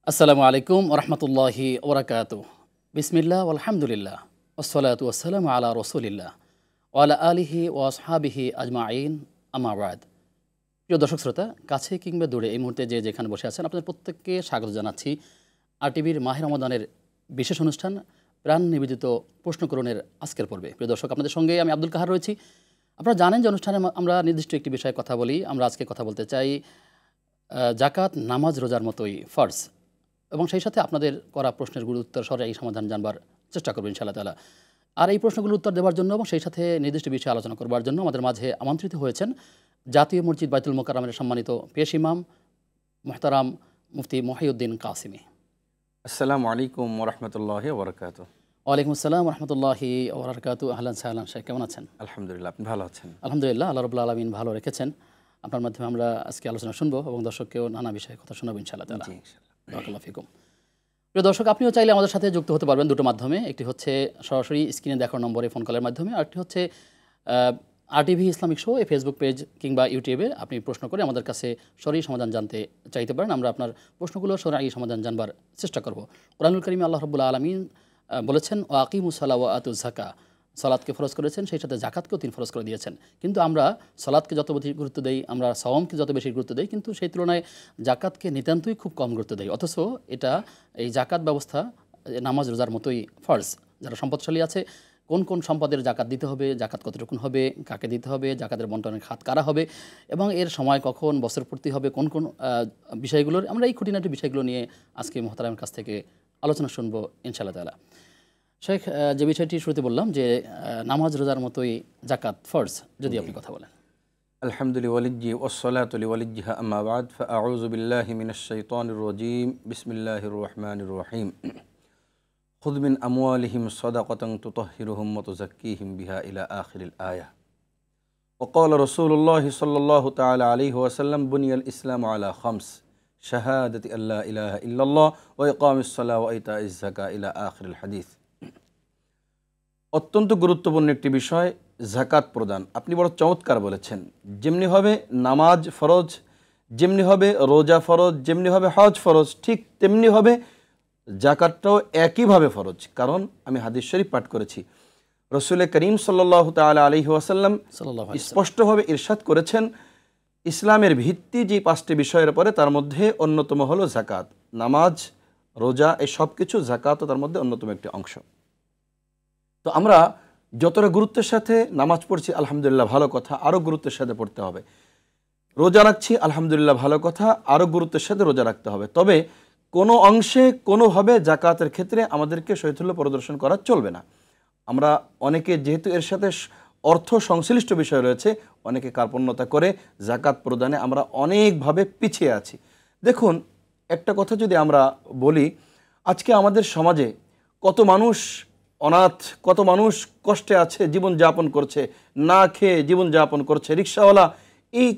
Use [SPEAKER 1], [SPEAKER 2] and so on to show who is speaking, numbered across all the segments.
[SPEAKER 1] আসসালামু আলাইকুম ওরহমতুল্লাহি ওবরাকাতু। বিসমিল্লাহ আলহামদুলিল্লাহ ওসলাতু ওয়াসসালামু আলা রসুলিল্লাহ ওয়ালা আলিহি ও আসহাবিহি আজমাইন আমাবাদ। প্রিয় দর্শক শ্রোতা, কাছে কিংবা দূরে এই মুহূর্তে যে যেখানে বসে আছেন, আপনাদের প্রত্যেককে স্বাগত জানাচ্ছি আরটিভির মাহে রমাদানের বিশেষ অনুষ্ঠান প্রাণ নিবেদিত প্রশ্নকরণের আজকের পর্বে। প্রিয় দর্শক, আপনাদের সঙ্গে আমি আব্দুল কাহার রয়েছি। আপনারা জানেন যে অনুষ্ঠানে আমরা নির্দিষ্ট একটি বিষয়ে কথা বলি। আমরা আজকে কথা বলতে চাই জাকাত নামাজ রোজার মতোই ফরজ, এবং সেই সাথে আপনাদের করা প্রশ্নের গুরুত্ব সরে এই সমাধান জানবার চেষ্টা করবেন ইনশাআল্লাহ তাআলা। আর এই প্রশ্নগুলোর উত্তর দেওয়ার জন্য এবং সেই সাথে নির্দিষ্ট বিষয়ে আলোচনা করবার জন্য আমাদের মাঝে আমন্ত্রিত হয়েছেন জাতীয় মসজিদ বাইতুল মোকাররমের সম্মানিত পেশ ইমাম মুহতারাম মুফতি মহিউদ্দিন কাসিমি।
[SPEAKER 2] আসসালামু আলাইকুম ওরহমতুল্লাহি ওবরাকাতুহু।
[SPEAKER 1] ওয়ালাইকুম আসসালাম রহমতুল্লাহি ওবরাকাতুহু। আহলান সাহলান শেখ, কেমন আছেন?
[SPEAKER 2] আলহামদুলিল্লাহ, আপনি ভালো আছেন?
[SPEAKER 1] আলহামদুলিল্লাহ, আল্লাহ রাব্বুল আলামিন ভালো রেখেছেন। আপনার মাধ্যমে আমরা আজকে আলোচনা শুনবো এবং দর্শককেও নানা বিষয়ে কথা শোনাবো ইনশাআল্লাহ তাআলা।
[SPEAKER 2] জি, ইনশাআল্লাহ।
[SPEAKER 1] বারাকাল্লাহু ফিকুম। প্রিয় দর্শক, আপনিও চাইলে আমাদের সাথে যুক্ত হতে পারবেন দুটো মাধ্যমে। একটি হচ্ছে সরাসরি স্ক্রিনে দেখার নম্বরে ফোন কলের মাধ্যমে, আরেকটি হচ্ছে আরটিভি ইসলামিক শো এই ফেসবুক পেজ কিংবা ইউটিউবে আপনি প্রশ্ন করে আমাদের কাছে সরাসরি সমাধান জানতে চাইতে পারেন। আমরা আপনার প্রশ্নগুলো সরাসরি সমাধান জানবার চেষ্টা করব। কোরআনুল কারীমে আল্লাহ রাব্বুল আলামিন বলেছেন ওয়া আকিমুস সালাহ ওয়া আতুজ যাকাহ, সালাতকে ফরজ করেছেন, সেই সাথে জাকাতকেও তিনি ফরজ করে দিয়েছেন। কিন্তু আমরা সালাতকে যত বেশি গুরুত্ব দেই, আমরা সাওমকে যত বেশি গুরুত্ব দেই, কিন্তু সেই তুলনায় জাকাতকে নিতান্তই খুব কম গুরুত্ব দেই। অথচ এই জাকাত ব্যবস্থা নামাজ রোজার মতোই ফরজ। যারা সম্পদশালী আছে, কোন কোন সম্পদের জাকাত দিতে হবে, জাকাত কতটুকুন হবে, কাকে দিতে হবে, জাকাতের বন্টনের খাত কারা হবে, এবং এর সময় কখন, বছর পূর্তি হবে, কোন কোন বিষয়গুলোর, আমরা এই খুঁটিনাটি বিষয়গুলো নিয়ে আজকে মুহতারামের কাছ থেকে আলোচনা শুনবো ইনশাআল্লাহ তাআলা। শেখ, যে বিষয়টি শুরুতে বললাম যে নামাজ রোজার মতোই জাকাত ফরজ, যদি আপনি কথা বলেন।
[SPEAKER 2] আলহামদুলিল্লাহ ওয়ালিজ্জি ওয়াসসালাতু লিওয়ালিজ্জিহা আম্মা বা'দ ফাআউযু বিল্লাহি মিনাশ শাইতানির রাজীম বিসমিল্লাহির রহমানির রহিম খুয মিন আমওয়ালিহিম সাদাকাতান তুতাহহিরুহুম ওয়া তুযাক্কিহিম বিহা ইলা আখিরিল আয়াহ ওয়া ক্বালা রাসূলুল্লাহি সাল্লাল্লাহু তাআলা আলাইহি ওয়াসাল্লাম বুনিয়াল ইসলামু আলা খামস শাহাদাতি আল্লা ইলাহা ইল্লাল্লাহ ওয়া ইকামিস সালাহ ওয়া ইতাইজ যাকাহ ইলা আখিরিল হাদিস। অত্যন্ত গুরুত্বপূর্ণ একটি বিষয় যাকাত প্রদান। আপনি বড় চমৎকার বলেছেন। যেমনি হবে নামাজ ফরজ, যেমনি হবে রোজা ফরজ, যেমনি হবে হজ ফরজ, ঠিক তেমনি হবে যাকাতটাও একইভাবে ফরজ। কারণ আমি হাদিস শরীফ পাঠ করেছি, রসুল করিম সাল্লাল্লাহু তাআলা আলাইহি ওয়াসাল্লাম স্পষ্টভাবে ইরশাদ করেছেন, ইসলামের ভিত্তি যে 5টি বিষয়ের পরে তার মধ্যে অন্যতম হলো যাকাত। নামাজ, রোজা, এই সব কিছু যাকাতও তার মধ্যে অন্যতম একটি অংশ। তো আমরা যতটা গুরুত্বের সাথে নামাজ পড়ছি, আলহামদুলিল্লাহ ভালো কথা, আরও গুরুত্বের সাথে পড়তে হবে। রোজা রাখছি, আলহামদুলিল্লাহ ভালো কথা, আরও গুরুত্বের সাথে রোজা রাখতে হবে। তবে কোনো অংশে কোনোভাবে জাকাতের ক্ষেত্রে আমাদেরকে শৈথল্য প্রদর্শন করা চলবে না। আমরা অনেকে, যেহেতু এর সাথে অর্থ সংশ্লিষ্ট বিষয় রয়েছে, অনেকে কার্পণ্যতা করে জাকাত প্রদানে আমরা অনেকভাবে পিছিয়ে আছি। দেখুন, একটা কথা যদি আমরা বলি, আজকে আমাদের সমাজে কত মানুষ অনাথ, কত মানুষ কষ্টে আছে, জীবনযাপন করছে, না খেয়ে জীবনযাপন করছে। রিক্সাওয়ালা এই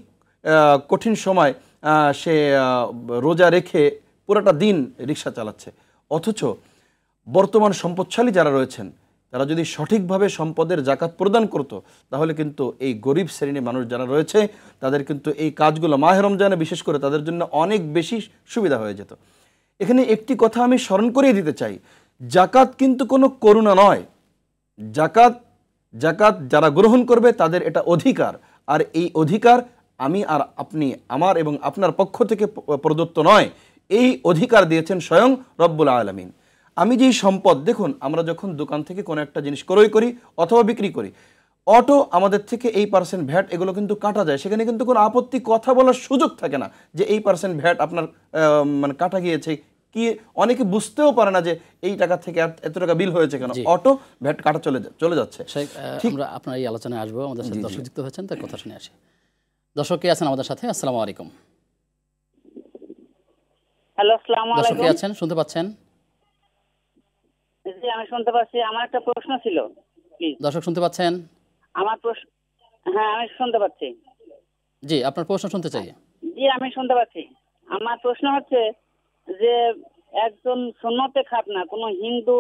[SPEAKER 2] কঠিন সময় সে রোজা রেখে পুরোটা দিন রিক্সা চালাচ্ছে। অথচ বর্তমান সম্পদশালী যারা রয়েছেন, তারা যদি সঠিকভাবে সম্পদের জাকাত প্রদান করত, তাহলে কিন্তু এই গরিব শ্রেণীর মানুষ যারা রয়েছে তাদের কিন্তু এই কাজগুলো মাহে রমজানে বিশেষ করে তাদের জন্য অনেক বেশি সুবিধা হয়ে যেত। এখানে একটি কথা আমি স্মরণ করিয়ে দিতে চাই, জাকাত কিন্তু কোনো করুণা নয়। জাকাত যারা গ্রহণ করবে তাদের এটা অধিকার, আর এই অধিকার আমি আর আপনি, আমার এবং আপনার পক্ষ থেকে প্রদত্ত নয়। এই অধিকার দিয়েছেন স্বয়ং রব্বুল আলামিন। আমি যেই সম্পদ, দেখুন, আমরা যখন দোকান থেকে কোনো একটা জিনিস ক্রয় করি অথবা বিক্রি করি, অটো আমাদের থেকে এই % ভ্যাট এগুলো কিন্তু কাটা যায়। সেখানে কিন্তু কোনো আপত্তি কথা বলার সুযোগ থাকে না যে এই % ভ্যাট আপনার মানে কাটা গিয়েছে। কি অনেকে বুঝতেও পারে না যে এই টাকা থেকে এত টাকা বিল হয়েছে কেন, অটো ভ্যাট কাটা চলে যাচ্ছে।
[SPEAKER 1] আমরা আপনার এই আলোচনায় আসবো, আমাদের সাথে দর্শক যুক্ত হয়েছেন, তার কথা শুনে আসি। দর্শক কে আছেন আমাদের সাথে? আসসালামু আলাইকুম।
[SPEAKER 3] হ্যালো, আসসালামু আলাইকুম।
[SPEAKER 1] দর্শক কে আছেন, শুনতে পাচ্ছেন?
[SPEAKER 3] জি, আমি শুনতে পাচ্ছি। আমার একটা প্রশ্ন ছিল, প্লিজ।
[SPEAKER 1] দর্শক শুনতে পাচ্ছেন?
[SPEAKER 3] আমার প্রশ্ন, হ্যাঁ আমি শুনতে পাচ্ছি।
[SPEAKER 1] জি, আপনার প্রশ্ন শুনতে চাই।
[SPEAKER 3] জি, আমি শুনতে পাচ্ছি। আমার প্রশ্ন হচ্ছে যে একজন সুন্নতে খাতনা কোনো হিন্দু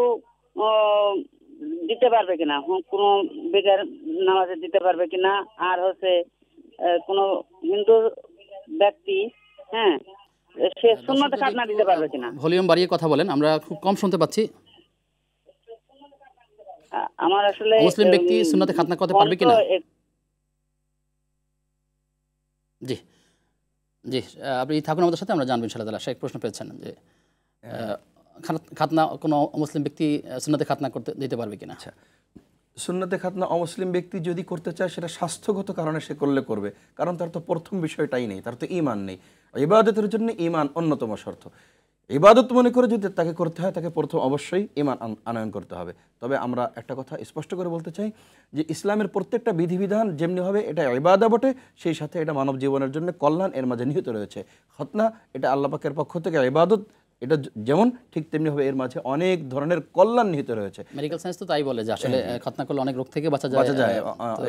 [SPEAKER 3] দিতে পারবে কিনা, কোনো বেগার নামাজে দিতে পারবে কিনা, আর হচ্ছে কোনো হিন্দু ব্যক্তি, হ্যাঁ, সে সুন্নতে খাতনা দিতে পারবে কিনা?
[SPEAKER 1] ভলিউম বাড়িয়ে কথা বলেন, আমরা খুব কম শুনতে পাচ্ছি।
[SPEAKER 3] আমার আসলে
[SPEAKER 1] মুসলিম ব্যক্তি সুন্নতে খাতনা করতে পারবে কিনা? জি জি, আপনি থাকুন আমাদের সাথে, আমরা জানবো ইনশাআল্লাহ তাআলা। শেখ প্রশ্ন পেয়েছেন যে খাতনা কোনো মুসলিম ব্যক্তি সুন্নতে খাতনা করতে দিতে পারবে কিনা।
[SPEAKER 2] আচ্ছা, সুন্নতে খাতনা অমুসলিম ব্যক্তি যদি করতে চায় সেটা স্বাস্থ্যগত কারণে সে করলে করবে, কারণ তার তো প্রথম বিষয়টাই নেই, তার তো ঈমান নেই। ইবাদতের জন্য ঈমান অন্যতম শর্ত। ইবাদত মনে করে যদি তাকে করতে হয়, তাকে প্রথম অবশ্যই ঈমান আনয়ন করতে হবে। তবে আমরা একটা কথা স্পষ্ট করে বলতে চাই যে ইসলামের প্রত্যেকটা বিধিবিধান যেমনি হবে এটা ইবাদত বটে, সেই সাথে এটা মানব জীবনের জন্য কল্যাণ এর মাঝে নিহিত রয়েছে। খতনা এটা আল্লাহ পাকের পক্ষ থেকে ইবাদত, এটা যেমন ঠিক তেমনি হবে এর মাঝে অনেক ধরনের কল্যাণ নিহিত রয়েছে।
[SPEAKER 1] মেডিকেল সায়েন্স তো তাই বলে যে আসলে খাতনা করলে অনেক রোগ থেকে বাঁচা
[SPEAKER 2] যায়।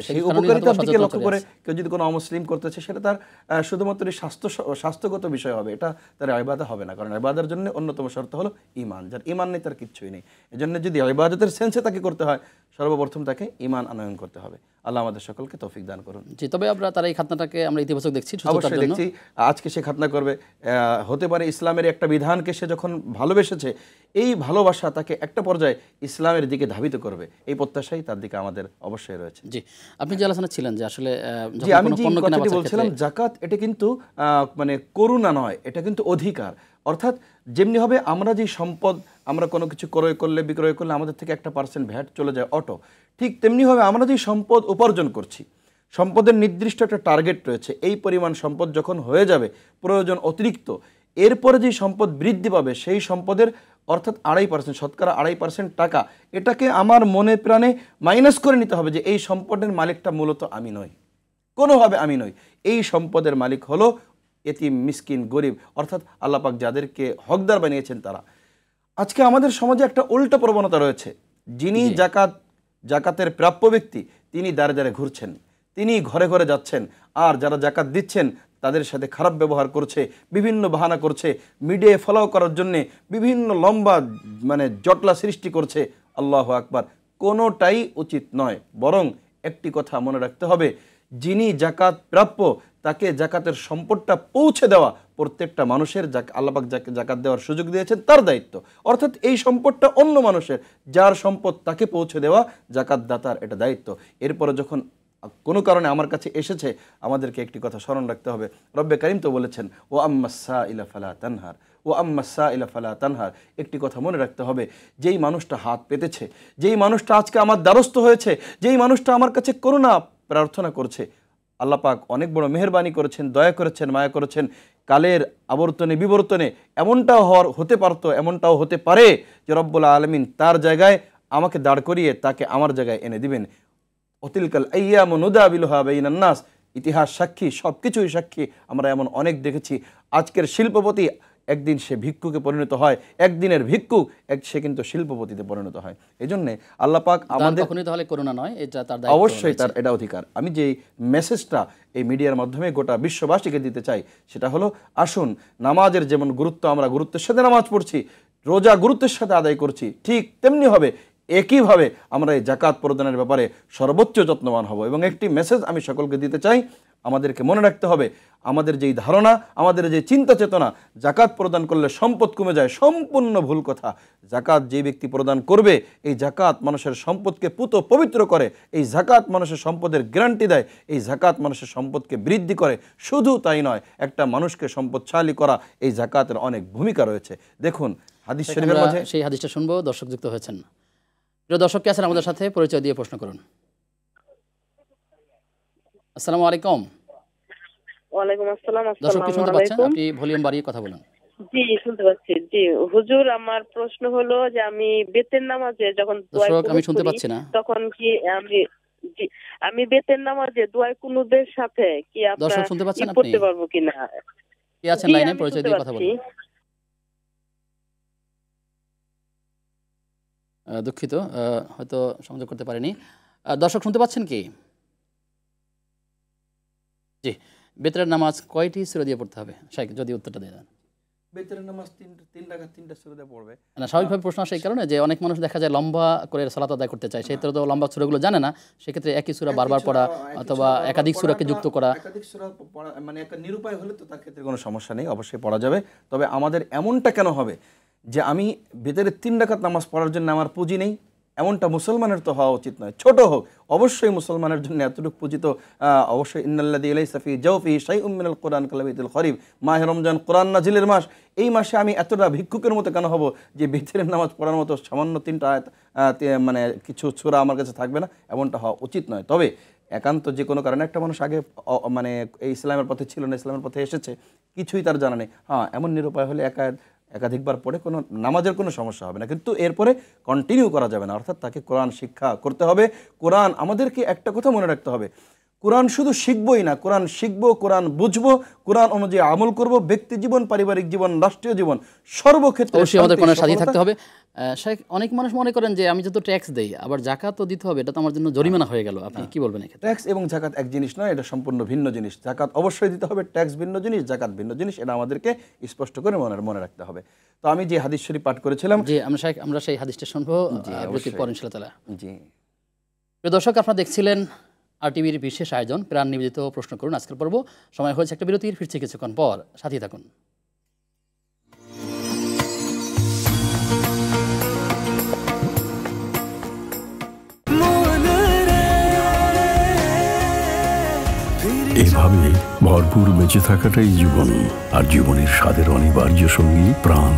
[SPEAKER 2] সেই উপকারিতার দিকে লক্ষ্য করে কেউ যদি কোনো অমুসলিম করতেছে সেটা তার শুধুমাত্র স্বাস্থ্যগত বিষয় হবে, এটা তার ইবাদত হবে না, কারণ ইবাদতের জন্য অন্যতম শর্ত হলো ঈমান। যার ঈমান নেই তার কিচ্ছুই নেই। এজন্য যদি ইবাদতের সেন্সে তাকে করতে হয়, সর্বপ্রথম তাকে ঈমান আনয়ন করতে হবে। আল্লাহ আমাদের সকলকে তৌফিক দান করুন।
[SPEAKER 1] জি, তবে আমরা তার এই খাতনাটাকে আমরা ইতিবাচক দেখছি,
[SPEAKER 2] অবশ্যই দেখছি। আজকে সে খাতনা করবে, হতে পারে ইসলামের একটা বিধানকে সে যখন ভালোবেসেছে, এই ভালোবাসা তাকে একটা পর্যায়ে ইসলামের দিকে ধাবিত করবে, এই প্রত্যাশাই তার দিকে আমাদের অবশ্যই রয়েছে।
[SPEAKER 1] জি, আপনি যে আলোচনা ছিলেন যে আসলে
[SPEAKER 2] জি, আমি যে কথাটি বলছিলাম, যাকাত এটা কিন্তু মানে করুণা নয়, এটা কিন্তু অধিকার। অর্থাৎ যেমনি হবে আমরা যে সম্পদ, আমরা কোনো কিছু ক্রয় করলে বিক্রয় করলে আমাদের থেকে 1% ভ্যাট চলে যায় অটো, ঠিক তেমনি হবে আমরা যে সম্পদ উপার্জন করছি, সম্পদের নির্দিষ্ট একটা টার্গেট রয়েছে। এই পরিমাণ সম্পদ যখন হয়ে যাবে প্রয়োজন অতিরিক্ত, এরপরে যে সম্পদ বৃদ্ধি পাবে সেই সম্পদের অর্থাৎ 2.5%, শতকরা 2.5% টাকা, এটাকে আমার মনে প্রাণে মাইনাস করে নিতে হবে যে এই সম্পদের মালিকটা মূলত আমি নই, কোনোভাবে আমি নই। এই সম্পদের মালিক হলো এতিম, মিসকিন, গরিব, অর্থাৎ আল্লাহ পাক যাদেরকে হকদার বানিয়েছেন তারা। আজকে আমাদের সমাজে একটা উল্টো প্রবণতা রয়েছে, যিনি জাকাতের প্রাপ্য ব্যক্তি তিনি দ্বারে দ্বারে ঘুরছেন, তিনি ঘরে ঘরে যাচ্ছেন, আর যারা জাকাত দিচ্ছেন তাদের সাথে খারাপ ব্যবহার করছে, বিভিন্ন বাহানা করছে, মিডিয়ায় ফলো করার জন্যে বিভিন্ন লম্বা জটলা সৃষ্টি করছে। আল্লাহু আকবার, কোনোটাই উচিত নয়। বরং একটি কথা মনে রাখতে হবে, যিনি জাকাত প্রাপ্য তাকে জাকাতের সম্পদটা পৌঁছে দেওয়া প্রত্যেকটা মানুষের, আল্লাহ পাক যাকে জাকাত দেওয়ার সুযোগ দিয়েছেন তার দায়িত্ব। অর্থাৎ এই সম্পদটা অন্য মানুষের, যার সম্পদ তাকে পৌঁছে দেওয়া জাকাত দাতার এটা দায়িত্ব। এরপরে যখন কোনো কারণে আমার কাছে এসেছে, আমাদেরকে একটি কথা স্মরণ রাখতে হবে। রব্বে কারিম তো বলেছেন, ও আম্মাসা ইলা ফালা তানহার, ও আম্মাসা ইলা ফালা তানহার। একটি কথা মনে রাখতে হবে, যেই মানুষটা হাত পেতেছে, যেই মানুষটা আজকে আমার দ্বারস্থ হয়েছে, যেই মানুষটা আমার কাছে করুণা প্রার্থনা করছে, আল্লাহ পাক অনেক বড় মেহেরবানি করেছেন, দয়া করেছেন, মায়া করেছেন। কালের আবর্তনে বিবর্তনে এমনটাও হতে পারতো, এমনটাও হতে পারে যে রব্বুল আলামিন তার জায়গায় আমাকে দাঁড় করিয়ে তাকে আমার জায়গায় এনে দিবেন। অতিলকাল আইয়ামু নুদাবিলুহা বাইনান নাস, ইতিহাস সাক্ষী, সব কিছুই সাক্ষী। আমরা এমন অনেক দেখেছি, আজকের শিল্পপতি একদিন সে ভিক্ষুকে পরিণত হয়, একদিনের ভিক্ষুক সে কিন্তু শিল্পপতিতে পরিণত হয়। এই জন্যে আল্লাহ পাক আমাদের
[SPEAKER 1] করুণা নয়, এটা তার দায়িত্ব,
[SPEAKER 2] অবশ্যই তার এটা অধিকার। আমি যে মেসেজটা এই মিডিয়ার মাধ্যমে গোটা বিশ্ববাসীকে দিতে চাই সেটা হলো, আসুন নামাজের যেমন গুরুত্ব, আমরা গুরুত্বের সাথে নামাজ পড়ছি, রোজা গুরুত্বের সাথে আদায় করছি, ঠিক তেমনি হবে একইভাবে আমরা এই জাকাত প্রদানের ব্যাপারে সর্বোচ্চ যত্নবান হব। এবং একটি মেসেজ আমি সকলকে দিতে চাই, আমাদেরকে মনে রাখতে হবে, আমাদের যেই ধারণা, আমাদের যে চিন্তা চেতনা জাকাত প্রদান করলে সম্পদ কমে যায়, সম্পূর্ণ ভুল কথা। জাকাত যে ব্যক্তি প্রদান করবে, এই জাকাত মানুষের সম্পদকে পুত পবিত্র করে, এই জাকাত মানুষের সম্পদের গ্যারান্টি দেয়, এই জাকাত মানুষের সম্পদকে বৃদ্ধি করে। শুধু তাই নয়, একটা মানুষকে সম্পদশালী করা এই জাকাতের অনেক ভূমিকা রয়েছে। দেখুন হাদিস শরীফের মাঝে,
[SPEAKER 1] সেই হাদিসটা শুনবো। দর্শক যুক্ত হয়েছেন, প্রিয় দর্শক কে আছেন আমাদের সাথে, পরিচয় দিয়ে প্রশ্ন করুন। আসসালামু আলাইকুম।
[SPEAKER 4] ওয়ালাইকুম আসসালাম।
[SPEAKER 1] দর্শক কি শুনতে পাচ্ছেন? আপনি ভলিউম বাড়িয়ে কথা বলুন।
[SPEAKER 4] জি, শুনতে পাচ্ছি। জি হুজুর, আমার প্রশ্ন হলো যে আমি বেতের নামাজে যখন
[SPEAKER 1] দর্শক আমি শুনতে পাচ্ছি না,
[SPEAKER 4] তখন কি আমি বেতের নামাজে দোয়া কুনুদের সাথে কি
[SPEAKER 1] দর্শক শুনতে পাচ্ছেন আপনি
[SPEAKER 4] পড়তে পারবো কিনা?
[SPEAKER 1] কি আছেন লাইনে? পরিচয় দিয়ে কথা বলুন। দুঃখিত, হয়তো সংযোগ করতে পারেনি। দর্শক শুনতে পাচ্ছেন কি? জি, বেতরের নামাজ কয়টি সূরা দিয়ে পড়তে হবে? শাইখ যদি উত্তরটা দিয়ে দেন।
[SPEAKER 2] বেতের নামাজ তিন রাকাত 3টা সূরা পড়বে।
[SPEAKER 1] না, স্বাভাবিকভাবে প্রশ্ন আসে এই কারণে যে অনেক মানুষ দেখা যায় লম্বা করে সালাত আদায় করতে চায়, সেই তো লম্বা সূরাগুলো জানে না, সেক্ষেত্রে একই সূরা বারবার পড়া অথবা একাধিক সূরাকে যুক্ত করা,
[SPEAKER 2] একাধিক সূরা পড়া মানে একটা নিরুপায় হলে তো তার ক্ষেত্রে কোনো সমস্যা নেই, অবশ্যই পড়া যাবে। তবে আমাদের এমনটা কেন হবে যে আমি ভেতরে 3 রাকাত নামাজ পড়ার জন্য আমার পুঁজি নেই, এমনটা মুসলমানের তো হওয়া উচিত নয়। ছোট হোক, অবশ্যই মুসলমানের জন্য এতটুকু পুঁজি তো অবশ্যই ইন্নাল্লাযী লাইসা ফী জাওফিহি শাইউম মিনাল কুরআন কালাবিতুল খরিব, মাহে রমজান কোরআন নাজিলের মাস, এই মাসে আমি এতটা ভিক্ষুকের মতো কেন হব যে ভিতরের নামাজ পড়ার মতো সামান্য 3টা আয়াত মানে কিছু সূরা আমার কাছে থাকবে না, এমনটা হওয়া উচিত নয়। তবে একান্ত যে কোনো কারণে একটা মানুষ আগে মানে এই ইসলামের পথে ছিল না, ইসলামের পথে এসেছে, কিছুই তার জানা নেই, হ্যাঁ এমন নিরুপায় হলে একাধিকবার পড়ে কোনো নামাজের কোনো সমস্যা হবে না, কিন্তু এরপরে কন্টিনিউ করা যাবে না। অর্থাৎ তাকে কোরআন শিক্ষা করতে হবে। কোরআন আমাদেরকে একটা কথা মনে রাখতে হবে, কোরআন শুধু শিখবই না, কোরআন শিখবো, কোরআন বুঝবো, কোরআন অনুযায়ী আমল করব, ব্যক্তি জীবন, পারিবারিক জীবন, রাষ্ট্রীয় জীবন, সর্বক্ষেত্রে
[SPEAKER 1] অবশ্যই আমাদের কোরআনের সাথী থাকতে হবে। শেখ, অনেক মানুষ মনে করেন যে আমি যত ট্যাক্স দেই আবার জাকাতও দিতে হবে, এটা তো আমার জন্য জরিমানা হয়ে গেল, আপনি কি বলবেন এক্ষেত্রে?
[SPEAKER 2] ট্যাক্স এবং জাকাত এক জিনিস নয়, এটা সম্পূর্ণ ভিন্ন জিনিস। জাকাত অবশ্যই দিতে হবে, ট্যাক্স ভিন্ন জিনিস, জাকাত ভিন্ন জিনিস, এটা আমাদেরকে স্পষ্ট করে মনে রাখতে হবে। তো আমি যে হাদিস শরীফ পাঠ করেছিলাম,
[SPEAKER 1] জি আমরা সেই হাদিসটা শুনবো বিরতির পর ইনশাআল্লাহ তাআলা।
[SPEAKER 2] জি
[SPEAKER 1] প্রিয় দর্শক, আপনারা দেখছিলেন RTVর বিশেষ আয়োজন প্রাণ নিবেদিত প্রশ্ন করুন আজকের পর্ব। সময় হয়েছে একটা বিরতির, ফিরছি কিছুক্ষণ পর, সাথী থাকুন।
[SPEAKER 5] এভাবে ভরপুর বেঁচে থাকাটাই জীবন, আর জীবনের স্বাদের অনিবার্য সঙ্গী প্রাণ।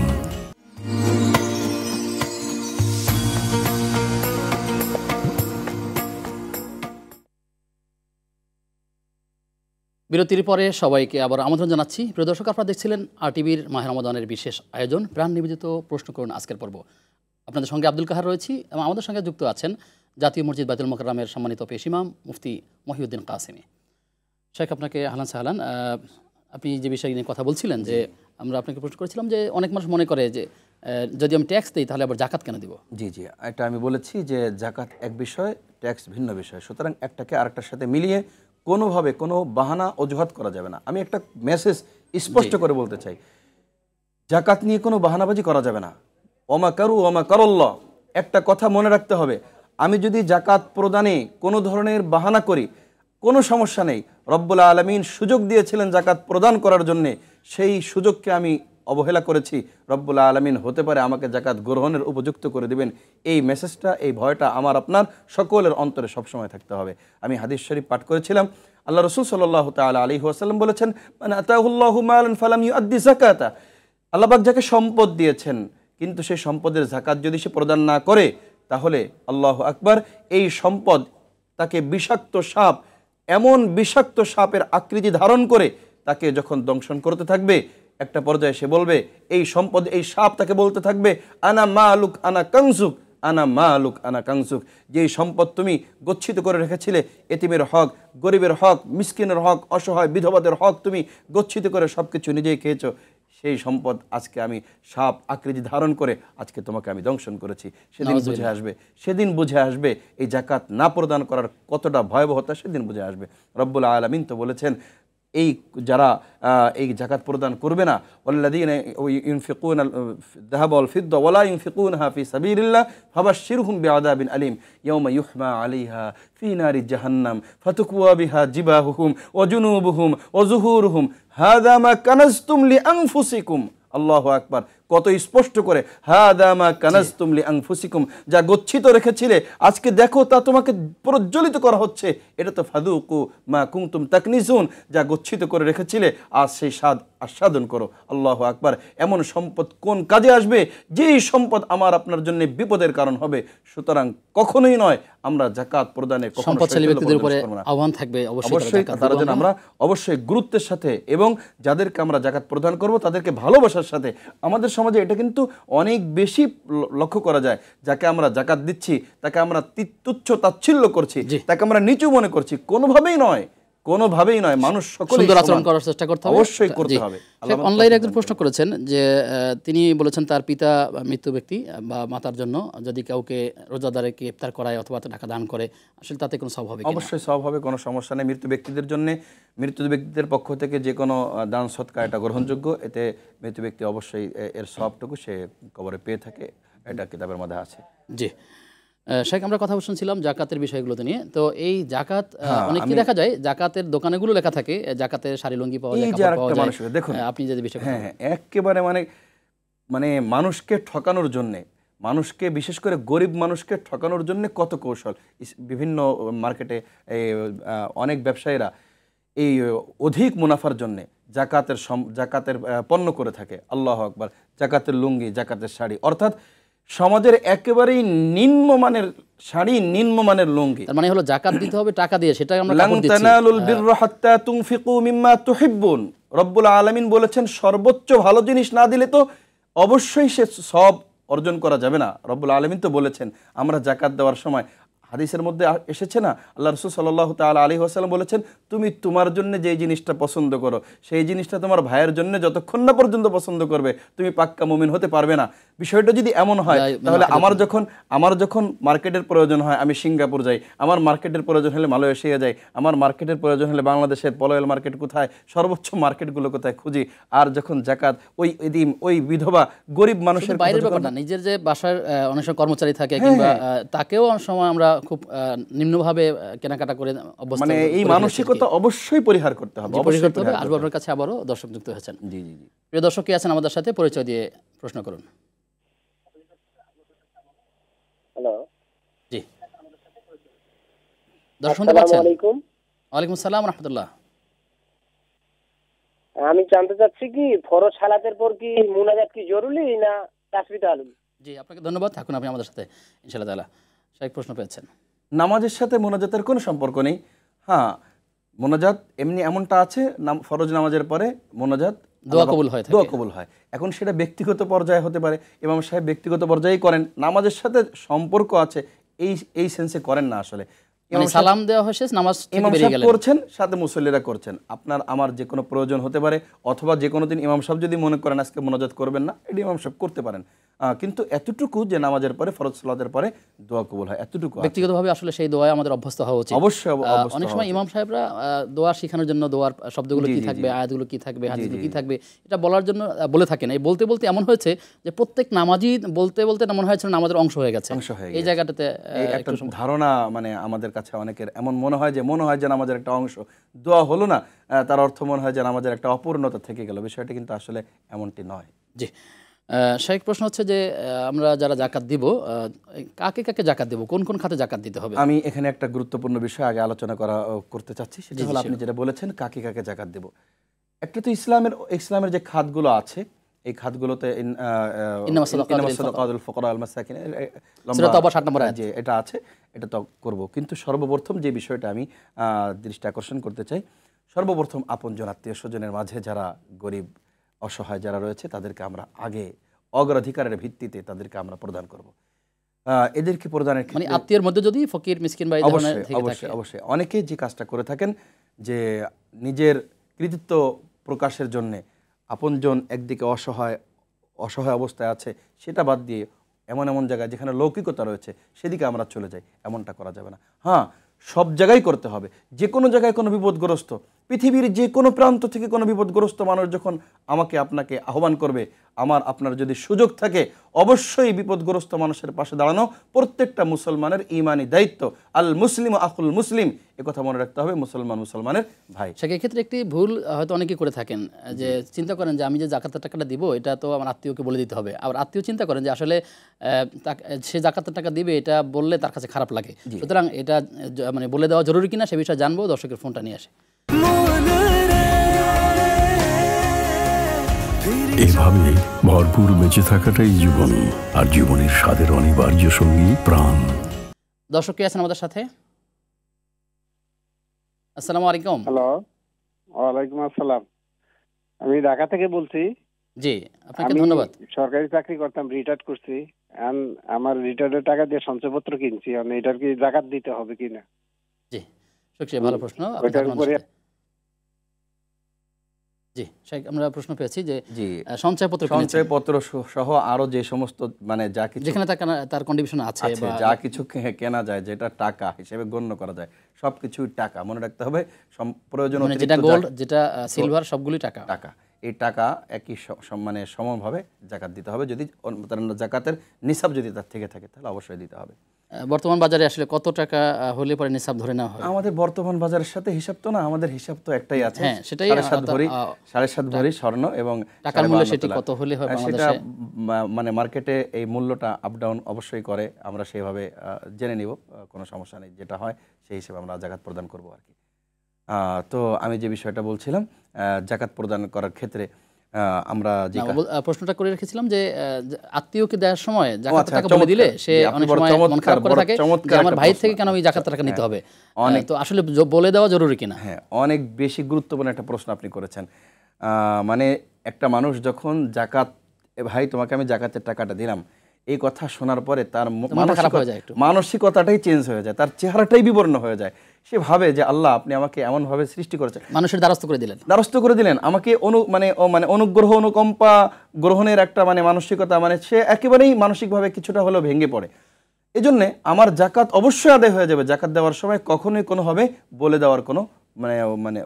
[SPEAKER 1] বিরতির পরে সবাইকে আবার আমন্ত্রণ জানাচ্ছি। প্রিয় দর্শক, আপনারা দেখছিলেন RTVর মাহে রমাদানের বিশেষ আয়োজন প্রাণ নিবেদিত প্রশ্ন করুন আজকের পর্ব। আপনাদের সঙ্গে আব্দুল কাহার রয়েছি এবং আমাদের সঙ্গে যুক্ত আছেন জাতীয় মসজিদ বাইতুল মোকাররমের সম্মানিত পেশ ইমাম মুফতি মহিউদ্দিন কাসেমি। শেখ, আপনাকে আহলান সাহলান। আপনি যে বিষয় নিয়ে কথা বলছিলেন, যে আমরা আপনাকে প্রশ্ন করেছিলাম যে অনেক মানুষ মনে করে যে যদি আমি ট্যাক্স দিই তাহলে আবার জাকাত কেন দিব?
[SPEAKER 2] জি এটা আমি বলেছি যে জাকাত এক বিষয়, ট্যাক্স ভিন্ন বিষয়, সুতরাং একটাকে আরেকটার সাথে মিলিয়ে কোনোভাবে কোনো বাহানা অজুহাত করা যাবে না। আমি একটা মেসেজ স্পষ্ট করে বলতে চাই, জাকাত নিয়ে কোনো বাহানাবাজি করা যাবে না। ওমা কারুল্লাহ, একটা কথা মনে রাখতে হবে, আমি যদি জাকাত প্রদানে কোনো ধরনের বাহানা করি কোনো সমস্যা নেই। রব্বুল আলামিন সুযোগ দিয়েছিলেন জাকাত প্রদান করার জন্যে, সেই সুযোগকে আমি অবহেলা করেছি, রব্বুল আলামিন হতে পারে আমাকে জাকাত গ্রহণের উপযুক্ত করে দিবেন। এই মেসেজটা, এই ভয়টা আমার আপনার সকলের অন্তরে সবসময় থাকতে হবে। আমি হাদিস শরীফ পাঠ করেছিলাম, আল্লাহ রাসূল সাল্লাল্লাহু তাআলা আলাইহি ওয়াসাল্লাম বলেছেন, মান আতাহুল্লাহু মালান ফালাম ইউআদ্দি যাকাতা, আল্লাহ পাক যাকে সম্পদ দিয়েছেন কিন্তু সেই সম্পদের যাকাত যদি সে প্রদান না করে, তাহলে আল্লাহু আকবার, এই সম্পদ তাকে বিষাক্ত সাপ, এমন বিষাক্ত সাপের আকৃতি ধারণ করে তাকে যখন দংশন করতে থাকবে, একটা পর্যায়ে সে বলবে, এই সম্পদ, এই সাপ তাকে বলতে থাকবে, আনা মালুক আনা কানসুক, আনা মালুক আনা কানসুক, যে সম্পদ তুমি গচ্ছিত করে রেখেছিলে, এতিমের হক, গরিবের হক, মিসকিনের হক, অসহায় বিধবাদের হক তুমি গচ্ছিত করে সব কিছু নিজেই খেয়েছো, সেই সম্পদ আজকে আমি সাপ আকৃতি ধারণ করে আজকে তোমাকে আমি দংশন করেছি। সেদিন বুঝে আসবে এই জাকাত না প্রদান করার কতটা ভয়াবহতা, সেদিন বুঝে আসবে। রব্বুল আলামিন তো বলেছেন, এই যারা এই জাকাত প্রদান করবে না, ওয়াল্লাযীনা ইউনফিকুনা আয-যাহাবা ওয়াল ফিদ্দা ওয়া লা ইউনফিকুনাহা ফি সাবিলিল্লাহ ফাবাশশিরহুম বিআযাবিন আলীম ইয়াওমা ইউহমা আলাইহা ফি নারি জাহান্নাম ফাতুকওয়া বিহা জিবাহুহুম ওয়া জুনুবুহুম ওয়া যুহুরুহুম হাযা মা কানাজতুম লিআনফুসিকুম। আল্লাহু আকবার, কত স্পষ্ট করে, হাযা মা কানাজতুম লিআনফুসিকুম, যা গচ্ছিত রেখেছিলে আজকে দেখো তা তোমাকে প্রজ্বলিত করা হচ্ছে, এটা তো ফাদুকু মা কুনতুম তাকনিজুন, যা গচ্ছিত করে রেখেছিলে আজ সেই স্বাদ আস্বাদন করো। আল্লাহু আকবার, এমন সম্পদ কোন কাজে আসবে যেই সম্পদ আমার আপনার জন্য বিপদের কারণ হবে। সুতরাং কখনোই নয় আমরা জাকাত প্রদানে
[SPEAKER 1] সম্পদশালী ব্যক্তিদের উপরে আহ্বান থাকবে, অবশ্যই
[SPEAKER 2] তারা যেন আমরা অবশ্যই গুরুত্বের সাথে এবং যাদেরকে আমরা জাকাত প্রদান করব তাদেরকে ভালোবাসার সাথে। আমাদের সমাজে এটা কিন্তু অনেক বেশি লক্ষ্য করা যায়, যাকে আমরা জাকাত দিচ্ছি তাকে আমরা তুচ্ছ তাচ্ছিল্য করছি, তাকে আমরা নিচু মনে করছি। কোনোভাবেই নয়, কোনোভাবেই নয়, মানুষ সকলেই
[SPEAKER 1] সুন্দর আচরণ
[SPEAKER 2] সমান।
[SPEAKER 1] করার চেষ্টা করতে হবে,
[SPEAKER 2] অবশ্যই করতে
[SPEAKER 1] জি।
[SPEAKER 2] হবে।
[SPEAKER 1] শেখ অনলাইনে একজন প্রশ্ন করেছেন যে তিনি বলেছেন তার পিতা মৃত্যু ব্যক্তি বা মাতার জন্য যদি কাউকে রোজাদারকে ইফতার করায় অথবা টাকা দান করে, আসলে তাতে কোনো সওয়াব হবে কিনা?
[SPEAKER 2] অবশ্যই সওয়াব হবে, কোনো সমস্যা নেই। মৃত্যু ব্যক্তিদের জন্য, মৃত্যু ব্যক্তিদের পক্ষ থেকে যে কোনো দান সৎকার এটা গ্রহণযোগ্য। এতে মৃত্যু ব্যক্তি অবশ্যই এর সওয়াবটুকু সে কবরে পেয়ে থাকে, এটা কিতাবের মধ্যে আছে।
[SPEAKER 1] জি শেখ, আমরা কথা শুনছিলাম জাকাতের বিষয়গুলোতে নিয়ে। তো এই জাকাত অনেকই দেখা যায় জাকাতের দোকানেগুলো লেখা থাকে জাকাতের শাড়ি লুঙ্গি পাওয়া যায়,
[SPEAKER 2] এই যে
[SPEAKER 1] কাপড়
[SPEAKER 2] আরেকটা
[SPEAKER 1] পাওয়া যায়।
[SPEAKER 2] মানুষের দেখুন,
[SPEAKER 1] আপনি যদি বিষয়
[SPEAKER 2] হ্যাঁ হ্যাঁ, একেবারে মানে মানুষকে ঠকানোর জন্যে, মানুষকে বিশেষ করে গরিব মানুষকে ঠকানোর জন্য কত কৌশল। বিভিন্ন মার্কেটে অনেক ব্যবসায়ীরা এই অধিক মুনাফার জন্যে জাকাতের পণ্য করে থাকে। আল্লাহ আকবার, জাকাতের লুঙ্গি, জাকাতের শাড়ি, অর্থাৎ সমাজের একেবারেই নিম্নমানের শাড়ি, নিম্নমানের লুঙ্গি।
[SPEAKER 1] তার মানে হলো জাকাত দিতে হবে টাকা দিয়ে, সেটা আমরা
[SPEAKER 2] লান
[SPEAKER 1] কাপড় দিচ্ছি।
[SPEAKER 2] তানালুল বিররা হাত্তা তুনফিকু মিম্মা তুহিব্বুন। রব্বুল আলামিন বলেছেন সর্বোচ্চ ভালো জিনিস না দিলে তো অবশ্যই সে সব অর্জন করা যাবে না। রব্বুল আলামিন তো বলেছেন আমরা জাকাত দেওয়ার সময়, হাদিসের মধ্যে এসেছে না, আল্লাহ রাসূল সাল্লাল্লাহু তাআলা আলাইহি ওয়াসাল্লাম বলেছেন তুমি তোমার জন্য যেই জিনিসটা পছন্দ করো সেই জিনিসটা তোমার ভাইয়ের জন্য যতক্ষণ না পর্যন্ত পছন্দ করবে তুমি পাক্কা মুমিন হতে পারবে না। বিষয়টা যদি এমন হয় তাহলে আমার যখন মার্কেটের প্রয়োজন হয় আমি সিঙ্গাপুর যাই, আমার মার্কেটের প্রয়োজন হলে মালয়েশিয়া যাই, আমার মার্কেটের প্রয়োজন হলে বাংলাদেশের পলয়েল মার্কেট কোথায়, সর্বোচ্চ মার্কেটগুলো কোথায় খুঁজি। আর যখন জাকাত ওই বিধবা গরিব মানুষের
[SPEAKER 1] বাইরের ব্যাপার না, নিজের যে বাসার অনেক সময় কর্মচারী থাকে কিংবা তাকেও অনেক সময় আমরা খুব নিম্নভাবে কেনাকাটা করে অবস্থা,
[SPEAKER 2] মানে এই মানসিকতা অবশ্যই পরিহার করতে হবে।
[SPEAKER 1] আসবো আপনার কাছে আবারও দর্শক যুক্ত হয়েছেন।
[SPEAKER 2] জি জি জি,
[SPEAKER 1] প্রিয় দর্শক কি আছেন আমাদের সাথে, পরিচয় দিয়ে প্রশ্ন করুন।
[SPEAKER 6] হ্যালো,
[SPEAKER 1] জি দর্শক শুনতে পাচ্ছেন?
[SPEAKER 6] আসসালামু আলাইকুম।
[SPEAKER 1] ওয়ালাইকুম আসসালাম রাহমাতুল্লাহ।
[SPEAKER 6] আমি জানতে চাচ্ছি কি ফরজ সালাতের পর কি মুনাজাত কি জরুরি না তাসবিহ তাহলিল?
[SPEAKER 1] জি আপনাকে ধন্যবাদ, থাকুন আপনি আমাদের সাথে ইনশাআল্লাহ তাআলা। শেখ প্রশ্ন পেয়েছেন।
[SPEAKER 2] নামাজের সাথে মোনাজাতের কোনো সম্পর্ক নেই। হ্যাঁ, মোনাজাত এমনটা আছে, ফরজ নামাজের পরে মোনাজাত
[SPEAKER 1] দোয়া কবুল হয়,
[SPEAKER 2] দোয়া কবুল হয়। এখন সেটা ব্যক্তিগত পর্যায়ে হতে পারে, ইমাম সাহেব ব্যক্তিগত পর্যায়েই করেন, নামাজের সাথে সম্পর্ক আছে এই সেন্সে করেন না। আসলে
[SPEAKER 1] মানে সালাম দেওয়া হয়েছে, নামাজ থেকে
[SPEAKER 2] ইমাম
[SPEAKER 1] বেরিয়ে
[SPEAKER 2] সাহেব
[SPEAKER 1] গেলেন,
[SPEAKER 2] করছেন, সাথে মুসল্লিরা করছেন। আপনার আমার যে কোনো প্রয়োজন হতে পারে, অথবা যে কোনো দিন ইমাম সাহেব যদি মনে করেন আজকে মোনাজাত করবেন না, এটি ইমাম সাহেব করতে পারেন। কিন্তু এতটুকু যে নামাজের পরে, ফরজ সালাতের পরে দোয়া কবুল হয়, এতটুকু
[SPEAKER 1] ব্যক্তিগতভাবে আসলে সেই দোয়ায় আমাদের অভ্যস্ত হওয়া উচিত।
[SPEAKER 2] অবশ্যই
[SPEAKER 1] অনেক সময় ইমাম সাহেবরা দোয়া শেখানোর জন্য দোয়ার শব্দগুলো কি থাকবে, আয়াতগুলো কি থাকবে, হাদিসগুলো কি থাকবে, এটা বলার জন্য বলে থাকেন। এই বলতে বলতে এমন হয়েছে যে প্রত্যেক নামাজি বলতে বলতে মনে হয়েছে নামাজের অংশ হয়ে গেছে। এই জায়গাটাতে
[SPEAKER 2] একটা ধারণা মানে আমাদের কাছে অনেকের এমন মনে হয় যে নামাজের একটা অংশ, দোয়া হলো না তার অর্থ মনে হয় যে নামাজের একটা অপূর্ণতা থেকে গেল। বিষয়টা কিন্তু আসলে এমনটি নয়।
[SPEAKER 1] জি শেখ, প্রশ্ন হচ্ছে যে আমরা যারা জাকাত দিব, কাকে কাকে জাকাত দেব, কোন কোন খাতে জাকাত দিতে হবে?
[SPEAKER 2] আমি এখানে একটা গুরুত্বপূর্ণ বিষয় আগে আলোচনা করতে চাচ্ছি, সেটা হলো আপনি যেটা বলেছেন কাকে কাকে জাকাত দেব। একটা তো ইসলামের যে খাতগুলো আছে, এই খাতগুলোতে এটা আছে, এটা তো করব। কিন্তু সর্বপ্রথম যে বিষয়টা আমি দৃষ্টি আকর্ষণ করতে চাই, সর্বপ্রথম আপনজন আত্মীয় স্বজনের মাঝে যারা গরিব অসহায় যারা রয়েছে তাদেরকে আমরা আগে অগ্রাধিকারের ভিত্তিতে তাদেরকে আমরা প্রদান করব। এদেরকে প্রদানের
[SPEAKER 1] মানে আত্মীয়ের মধ্যে যদি ফকির মিসকিন বা এই ধরনের থেকে থাকে,
[SPEAKER 2] অবশ্যই অনেকে যে কাজটা করে থাকেন যে নিজের কৃতিত্ব প্রকাশের জন্য আপনজন একদিকে অসহায় অবস্থায় আছে, সেটা বাদ দিয়ে এমন জায়গায় যেখানে লৌকিকতা রয়েছে সেদিকে আমরা চলে যাই, এমনটা করা যাবে না। হ্যাঁ, সব জায়গায় করতে হবে। যে কোনো জায়গায় কোনো বিপদগ্রস্ত, পৃথিবীর যে কোনো প্রান্ত থেকে কোনো বিপদগ্রস্ত মানুষ যখন আমাকে আপনাকে আহ্বান করবে, আপনার যদি সুযোগ থাকে অবশ্যই বিপদগ্রস্ত মানুষের পাশে দাঁড়ানো প্রত্যেকটা মুসলমানের ঈমানি দায়িত্ব। আল মুসলিম আখুল মুসলিম, কথা মনে রাখতে হবে, মুসলমানের ভাই।
[SPEAKER 1] সেক্ষেত্রে একটি ভুল হয়তো অনেকে করে থাকেন যে চিন্তা করেন যে আমি যে জাকাতের টাকাটা দিব এটা তো আমার আত্মীয়কে বলে দিতে হবে। আবার আত্মীয় চিন্তা করেন যে আসলে সে জাকাতের টাকা দিবে এটা বললে তার কাছে খারাপ লাগে, সুতরাং এটা মানে বলে দেওয়া জরুরি কিনা সে বিষয়ে জানবো। দর্শকের ফোনটা নিয়ে আসে।
[SPEAKER 5] এভাবে ভরপুর বেঁচে থাকাটাই জীবন, আর জীবনের স্বাদের অনিবার্য সঙ্গী প্রাণ।
[SPEAKER 1] দর্শক কে আছেন আমাদের সাথে? আসসালামু আলাইকুম।
[SPEAKER 7] হ্যালো, ওয়ালাইকুম আসসালাম। আমি ঢাকা থেকে বলছি।
[SPEAKER 1] জি, আপনাকে ধন্যবাদ।
[SPEAKER 7] সরকারি চাকরি করতাম, রিটায়ার্ড করছি। আমার রিটায়ার্ডের টাকা দিয়ে সঞ্চয়পত্র কিনছি, এটার কি জাকাত দিতে হবে কিনা?
[SPEAKER 1] জি, শুকরিয়া, ভালো প্রশ্ন। জি শেখ, আমরা প্রশ্ন পেয়েছি যে
[SPEAKER 2] জি
[SPEAKER 1] সঞ্চয়পত্র
[SPEAKER 2] সঞ্চয়পত্র সহ আরো যে সমস্ত মানে যা কিছু
[SPEAKER 1] যেখানে তার কন্ডিশন আছে বা
[SPEAKER 2] যা কিছু কেনা যায় যেটা টাকা হিসেবে গণ্য করা যায় সবকিছুই টাকা, মনে রাখতে হবে। প্রয়োজন
[SPEAKER 1] মানে যেটা গোল্ড, যেটা সিলভার, সবগুলোই টাকা।
[SPEAKER 2] টাকা, এই টাকা একই মানে সমানভাবে জাকাত দিতে হবে। যদি জাকাতের নিসাব যদি তার থেকে থাকে তাহলে অবশ্যই দিতে হবে।
[SPEAKER 1] বর্তমান বাজারে আসলে কত টাকা হলে পরে নিসাব ধরে নেওয়া হয়?
[SPEAKER 2] আমাদের বর্তমান বাজারের সাথে হিসাব তো না, আমাদের হিসাব তো একটাই আছে,
[SPEAKER 1] হ্যাঁ সেটাই,
[SPEAKER 2] 7.5 ভরি স্বর্ণ এবং
[SPEAKER 1] টাকার মূল্য সেটি কত হলে হয়
[SPEAKER 2] সেটা
[SPEAKER 1] বাংলাদেশে?
[SPEAKER 2] মানে মার্কেটে এই মূল্যটা আপ ডাউন অবশ্যই করে, আমরা সেভাবে জেনে নিব, কোনো সমস্যা নেই। যেটা হয় সেই হিসেবে আমরা জাকাত প্রদান করব আর কি। তো আমি যে বিষয়টা বলছিলাম জাকাত প্রদান করার ক্ষেত্রে আমরা যে
[SPEAKER 1] প্রশ্নটা করে রেখেছিলাম যে আত্মীয়কে দেওয়ার সময় জাকাতের টাকা বলে দিলে সে অনেক সময় মন খারাপ করে থাকে যে আমার ভাই থেকে কেন আমি জাকাতের টাকা নিতে হবে, তো আসলে বলে দেওয়া জরুরি কিনা?
[SPEAKER 2] হ্যাঁ, অনেক বেশি গুরুত্বপূর্ণ একটা প্রশ্ন আপনি করেছেন। মানে একটা মানুষ যখন জাকাত, ভাই তোমাকে আমি জাকাতের টাকাটা দিলাম, এই কথা শোনার পরে তার মানসিকতাটাই চেঞ্জ হয়ে যায়, তার চেহারাটাই বিবর্ণ হয়ে যায়। সে ভাবে যে আল্লাহ আপনি আমাকে এমনভাবে সৃষ্টি করেছেন,
[SPEAKER 1] মানুষের দ্বারস্থ করে দিলেন, আমাকে অনুগ্রহ অনুকম্পা গ্রহণের একটা মানে মানসিকতা, মানে সে একেবারেই মানসিকভাবে কিছুটা হলেও ভেঙে পড়ে। এই জন্যে আমার জাকাত অবশ্যই আদায় হয়ে যাবে। জাকাত দেওয়ার সময় কখনোই কোনোভাবে বলে দেওয়ার কোনো মানে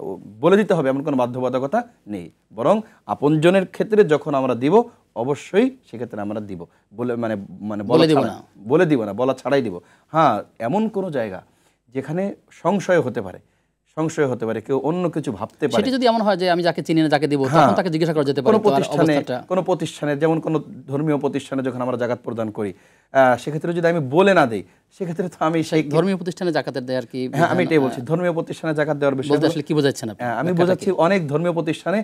[SPEAKER 1] বলে দিতে হবে এমন কোনো বাধ্যবাধকতা নেই, বরং আপনজনের ক্ষেত্রে যখন আমরা দিব অবশ্যই সেক্ষেত্রে আমরা দিব, বলে দিব না, বলা ছাড়াই দিব। হ্যাঁ, এমন কোনো জায়গা যেখানে সংশয় হতে পারে, কেউ অন্য কিছু ভাবতে পারে, সেটা যদি এমন হয় যে আমি যাকে চিনি না যাকে দিব, তখন তাকে জিজ্ঞাসা করা যেতে পারে।
[SPEAKER 2] কোনো প্রতিষ্ঠানে, যেমন কোনো ধর্মীয় প্রতিষ্ঠানে যখন আমরা জাকাত প্রদান করি, সেক্ষেত্রে যদি আমি বলে না দেই, সেক্ষেত্রে তো আমি সেই
[SPEAKER 1] ধর্মীয় প্রতিষ্ঠানে জাকাতের দেওয়ার কি?
[SPEAKER 2] হ্যাঁ, আমি এটাই বলছি, ধর্মীয় প্রতিষ্ঠানে জাকাত দেওয়ার বিষয়ে
[SPEAKER 1] আসলে কি বোঝাচ্ছেন আপনি?
[SPEAKER 2] আমি বোঝাচ্ছি অনেক ধর্মীয় প্রতিষ্ঠানে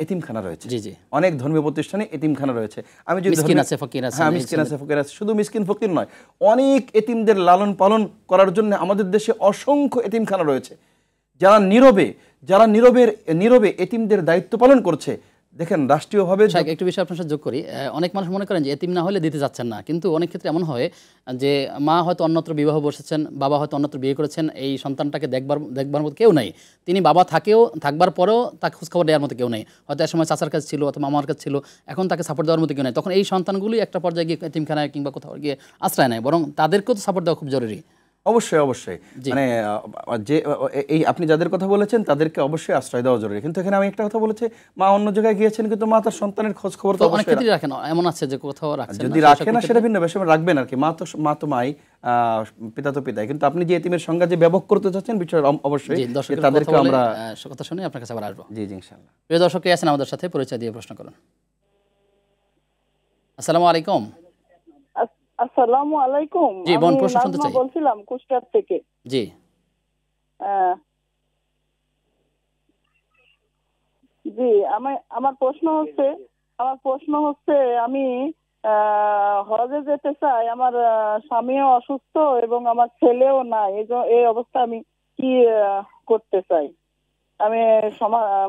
[SPEAKER 2] এতিমখানা রয়েছে।
[SPEAKER 1] জি জি,
[SPEAKER 2] অনেক ধর্মীয় প্রতিষ্ঠানে এতিমখানা রয়েছে। আমি যদি
[SPEAKER 1] মিসকিন আছে, ফকির আছে,
[SPEAKER 2] হ্যাঁ মিসকিন আছে, ফকির আছে, শুধু মিসকিন ফকির নয়, অনেক এতিমদের লালন পালন করার জন্য আমাদের দেশে অসংখ্য এতিমখানা রয়েছে। যারা নীরবে এতিমদের দায়িত্ব পালন করছে। দেখেন রাষ্ট্রীয়ভাবে
[SPEAKER 1] একটু বিষয় আপনার সাথে যোগ করি, অনেক মানুষ মনে করেন যে এতিম না হলে দিতে যাচ্ছেন না, কিন্তু অনেক ক্ষেত্রে এমন হয় যে মা হয়তো অন্যত্র বিবাহ বসেছেন, বাবা হয়তো অন্যত্র বিয়ে করেছেন, এই সন্তানটাকে দেখবার মতো কেউ নাই, তিনি বাবা থাকবার পরেও তাকে খোঁজখবর দেওয়ার মতো কেউ নেই, হয়তো এক সময় চাচার কাছে ছিল অথবা মামার কাছে ছিল, এখন তাকে সাপোর্ট দেওয়ার মতো কেউ নেই। তখন এই সন্তানগুলি একটা পর্যায়ে গিয়ে এতিমখানায় কিংবা কোথাও গিয়ে আশ্রয় নেয়, বরং তাদেরকেও তো সাপোর্ট দেওয়া খুব জরুরি।
[SPEAKER 2] অবশ্যই মানে যে এই আপনি যাদের কথা বলেছেন তাদেরকে অবশ্যই আশ্রয় দেওয়া জরুরি। কিন্তু এখানে আমি একটা কথা বলেছি, মা অন্য জায়গায় গিয়েছেন কিন্তু মা তার সন্তানের খোঁজ খবর তো
[SPEAKER 1] অনেক ক্ষেত্রেই রাখেন, এমন আছে যে কোথাও রাখছেন,
[SPEAKER 2] যদি রাখে না সেটা ভিন্ন বিষয়, রাখবেন আর কি। মা তো মাই, পিতা তো পিতাই, কিন্তু আপনি যে এতিমের সংজ্ঞা যে ব্যাপক করতে চাচ্ছেন বিষয় অবশ্যই তাদেরকে আমরা
[SPEAKER 1] কথা শুনে আপনার কাছে আবার আসবো।
[SPEAKER 2] জি জি ইনশাআল্লাহ।
[SPEAKER 1] প্রিয় দর্শক আছেন আমাদের সাথে, পরিচয় দিয়ে প্রশ্ন করুন। আসসালামু আলাইকুম।
[SPEAKER 8] আসসালামু আলাইকুম।
[SPEAKER 1] জি বোন, প্রশ্ন শুনতে চাই।
[SPEAKER 8] বলছিলাম কুষ্টিয়া থেকে।
[SPEAKER 1] জি
[SPEAKER 8] জি, আমার প্রশ্ন হচ্ছে আমি হজে যেতে চাই, আমার স্বামীও অসুস্থ এবং আমার ছেলেও নাই, এই অবস্থা আমি কি করতে চাই? আমি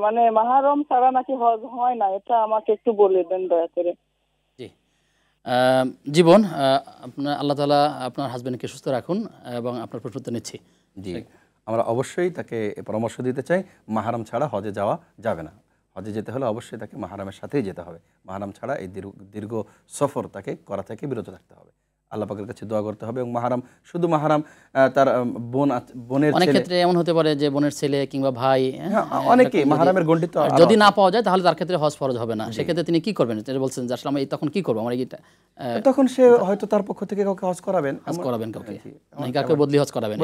[SPEAKER 8] মানে মাহরম ছাড়া নাকি হজ হয় না, এটা আমাকে একটু বলে দেন দয়া করে।
[SPEAKER 1] জীবন আপনার আল্লাহ তাআলা আপনার হাজবেন্ডকে সুস্থ রাখুন এবং আপনার প্রশ্ন নিচ্ছি।
[SPEAKER 2] জি, আমরা অবশ্যই তাকে পরামর্শ দিতে চাই, মাহরম ছাড়া হজে যাওয়া যাবে না। হজে যেতে হলে অবশ্যই তাকে মাহরমের সাথেই যেতে হবে। মাহরম ছাড়া এই দীর্ঘ সফর তাকে করা থেকে বিরত থাকতে হবে, আল্লাহ পাকের কাছে দোয়া করতে হবে। এবং শুধু মাহরম তার বোনের
[SPEAKER 1] অনেক ক্ষেত্রে এমন হতে পারে যে বোনের ছেলে কিংবা ভাই,
[SPEAKER 2] অনেকে মাহরমের গণ্ডিত,
[SPEAKER 1] যদি না পাওয়া যায় তাহলে তার ক্ষেত্রে হজ ফরজ হবে না। সেক্ষেত্রে তিনি কি করবেন? বলছেন যে আসলে আমি তখন কি করবো, আমার
[SPEAKER 2] তখন সে হয়তো তার পক্ষ থেকে কাউকে হজ করাবেন,
[SPEAKER 1] কাউকে বদলি হজ করাবেন।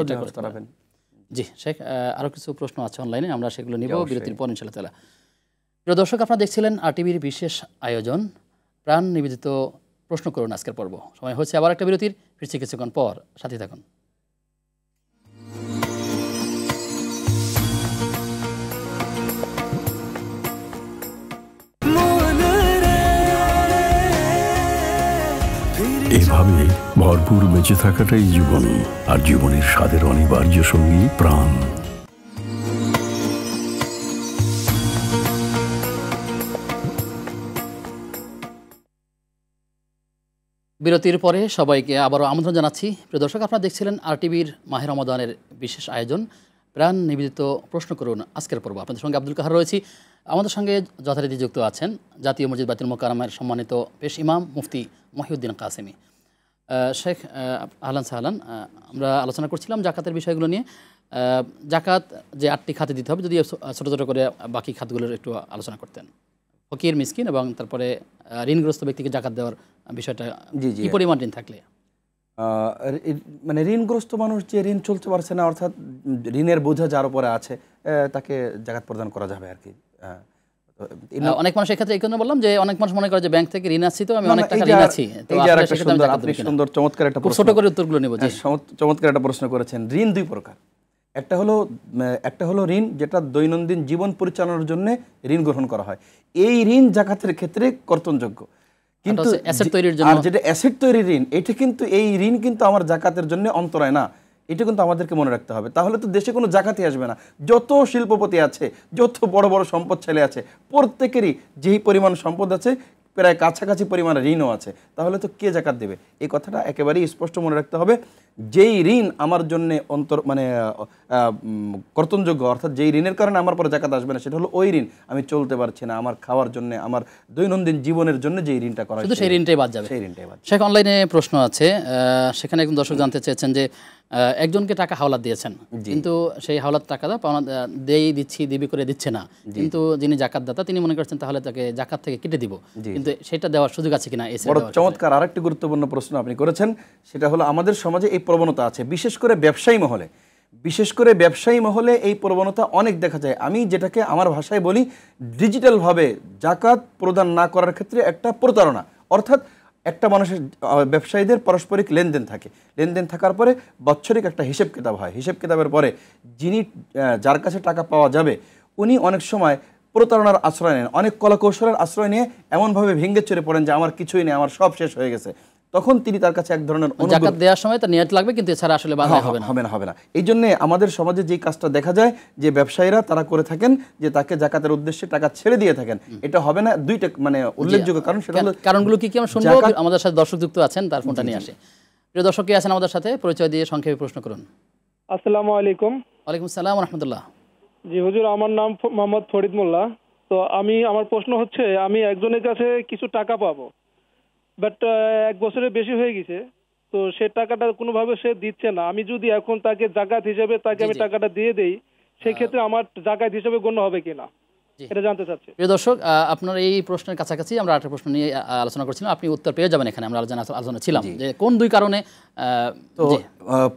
[SPEAKER 1] জি শেখ, আরো কিছু প্রশ্ন আছে অনলাইনে, আমরা সেগুলো নিব বিরতির পর ইনশাআল্লাহ তাআলা। প্রিয় দর্শক, আপনারা দেখছিলেন RTVর বিশেষ আয়োজন প্রাণ নিবেদিত প্রশ্ন করুন আজকের পর্ব। সময় হচ্ছে আবার একটা বিরতির, ফিরছি কিছুক্ষণ পর, সাথে থাকুন।
[SPEAKER 5] এভাবে ভরপুর বেঁচে থাকাটাই জীবন, আর জীবনের স্বাদের অনিবার্য সঙ্গী প্রাণ।
[SPEAKER 1] বিরতির পরে সবাইকে আবারও আমন্ত্রণ জানাচ্ছি। প্রিয় দর্শক, আপনারা দেখছিলেন RTVর মাহে রমাদানের বিশেষ আয়োজন প্রাণ নিবেদিত প্রশ্ন করুন আজকের পর্ব। আপনাদের সঙ্গে আব্দুল কাহার রয়েছি। আমাদের সঙ্গে যথারীতি যুক্ত আছেন জাতীয় মসজিদ বাইতুল মোকাররমের সম্মানিত পেশ ইমাম মুফতি মহিউদ্দিন কাসেমি। শেখ আহলান সাহলান, আমরা আলোচনা করছিলাম জাকাতের বিষয়গুলো নিয়ে। জাকাত যে 8টি খাতে দিতে হবে, যদি ছোটো ছোটো করে বাকি খাতগুলোর একটু আলোচনা করতেন। ফকির, মিসকিন এবং তারপরে ঋণগ্রস্ত ব্যক্তিকে জাকাত দেওয়ার বিষয়টা, কি পরিমাণ ঋণ থাকলে?
[SPEAKER 2] মানে ঋণগ্রস্ত মানুষ যে ঋণ চলতে পারছে না, অর্থাৎ ঋণের বোঝা যার উপরে আছে, তাকে জাকাত প্রদান করা যাবে আর কি।
[SPEAKER 1] অনেক মানুষ এক্ষেত্রে এই জন্য বললাম যে অনেক মানুষ মনে করে যে ব্যাংক থেকে ঋণ আসছি, তো আমি অনেক টাকা ঋণ আছি।
[SPEAKER 2] আপনি সুন্দর চমৎকার একটা
[SPEAKER 1] ছোট করে উত্তরগুলো নেব।
[SPEAKER 2] চমৎকার একটা প্রশ্ন করেছেন। ঋণ দুই প্রকার। একটা হলো ঋণ যেটা দৈনন্দিন জীবন পরিচালনার জন্য ঋণ গ্রহণ করা হয়, এই ঋণ জাকাতের ক্ষেত্রে কর্তনযোগ্য। কিন্তু আর যেটা অ্যাসেট তৈরির ঋণ, এটা কিন্তু এই ঋণ কিন্তু আমার জাকাতের জন্য অন্তরায় না, এটা কিন্তু আমাদেরকে মনে রাখতে হবে। তাহলে তো দেশে কোনো জাকাতই আসবে না। যত শিল্পপতি আছে, যত বড় বড় সম্পদশালী আছে, প্রত্যেকেরই যেই পরিমাণ সম্পদ আছে প্রায় কাছাকাছি পরিমাণ ঋণও আছে, তাহলে তো কে জাকাত দেবে? এই কথাটা একেবারেই স্পষ্ট মনে রাখতে হবে। যেই ঋণ আমার জন্য কর্তনযোগ্য, অর্থাৎ যেই ঋণের কারণে আমার পরে জাকাত আসবে না, সেটা হলো ওই ঋণ আমি চলতে পারছি না, আমার খাওয়ার জন্য, আমার দৈনন্দিন জীবনের জন্য যেই ঋণটা করা,
[SPEAKER 1] শুধু সেই ঋণটাই বাদ যাবে।
[SPEAKER 2] সেই ঋণটাই বাদ।
[SPEAKER 1] শেখ, অনলাইনে প্রশ্ন আছে, সেখানে একজন দর্শক জানতে চেয়েছেন যে একজনকে টাকা হাওলাত দিয়েছেন, কিন্তু সেই হাওলাত টাকাটা পাওনা দিবি করে দিচ্ছে না, কিন্তু যিনি জাকাতদাতা তিনি মনে করছেন তাহলে তাকে জাকাত থেকে কেটে দিব, কিন্তু সেটা দেওয়ার সুযোগ আছে কিনা?
[SPEAKER 2] বড় চমৎকার আরেকটি গুরুত্বপূর্ণ প্রশ্ন আপনি করেছেন। সেটা হলো আমাদের সমাজে এই প্রবণতা আছে, বিশেষ করে ব্যবসায়ী মহলে এই প্রবণতা অনেক দেখা যায়। আমি যেটাকে আমার ভাষায় বলি, ডিজিটালভাবে জাকাত প্রদান না করার ক্ষেত্রে একটা প্রতারণা। অর্থাৎ একটা মানুষের, ব্যবসায়ীদের পারস্পরিক লেনদেন থাকে, লেনদেন থাকার পরে বাৎসরিক একটা হিসেব কিতাব হয়, হিসেব কিতাবের পরে যার কাছে টাকা পাওয়া যাবে উনি অনেক সময় প্রতারণার আশ্রয় নেন, অনেক কলাকৌশলের আশ্রয় নিয়ে এমনভাবে ভেঙে চড়ে পড়েন যে আমার কিছুই নেই, আমার সব শেষ হয়ে গেছে। তখন তিনি তার কাছে এক ধরনের
[SPEAKER 1] জাকাত দেওয়ার সময় তার নিয়ত লাগবে, কিন্তু এছাড়া আসলে
[SPEAKER 2] হবে না। এই জন্য আমাদের সমাজে যে কাজটা দেখা যায় যে ব্যবসায়ীরা তারা করে থাকেন যে তাকে জাকাতের উদ্দেশ্যে টাকা ছেড়ে দিয়ে থাকেন, এটা হবে না। দুইটা মানে উল্লেখযোগ্য কারণ, সেটা হলো
[SPEAKER 1] কারণগুলো কি আমরা শুনবো। আমাদের সাথে দর্শক যুক্ত আছেন, তার ফোনটা নিয়ে আসে। প্রিয় দর্শক কে আছেন আমাদের সাথে, পরিচয় দিয়ে সংক্ষেপে প্রশ্ন করুন।
[SPEAKER 9] আসসালামু আলাইকুম।
[SPEAKER 1] ওয়ালাইকুম আসসালাম ওয়া রাহমাতুল্লাহ।
[SPEAKER 9] জি হুজুর, আমার নাম মোহাম্মদ ফরিদ মোল্লা। তো আমার প্রশ্ন হচ্ছে, আমি একজনের কাছে কিছু টাকা পাবো, বাট 1 বছরের বেশি হয়ে গেছে, তো সে টাকাটা কোনোভাবে সে দিচ্ছে না। আমি যদি এখন তাকে জাকাত হিসেবে আমি টাকাটা দিয়ে দেই, সেই ক্ষেত্রে আমার জাকাত হিসেবে গণ্য হবে কিনা, এটা জানতে চাচ্ছি।
[SPEAKER 1] প্রিয় দর্শক, আপনার এই প্রশ্নের কাছাকাছি আমরা আরেকটা প্রশ্ন নিয়ে আলোচনা করছিলাম, আপনি উত্তর পেয়ে যাবেন এখানে। আমরা আলোচনা ছিলাম যে কোন দুই কারণে।
[SPEAKER 2] তো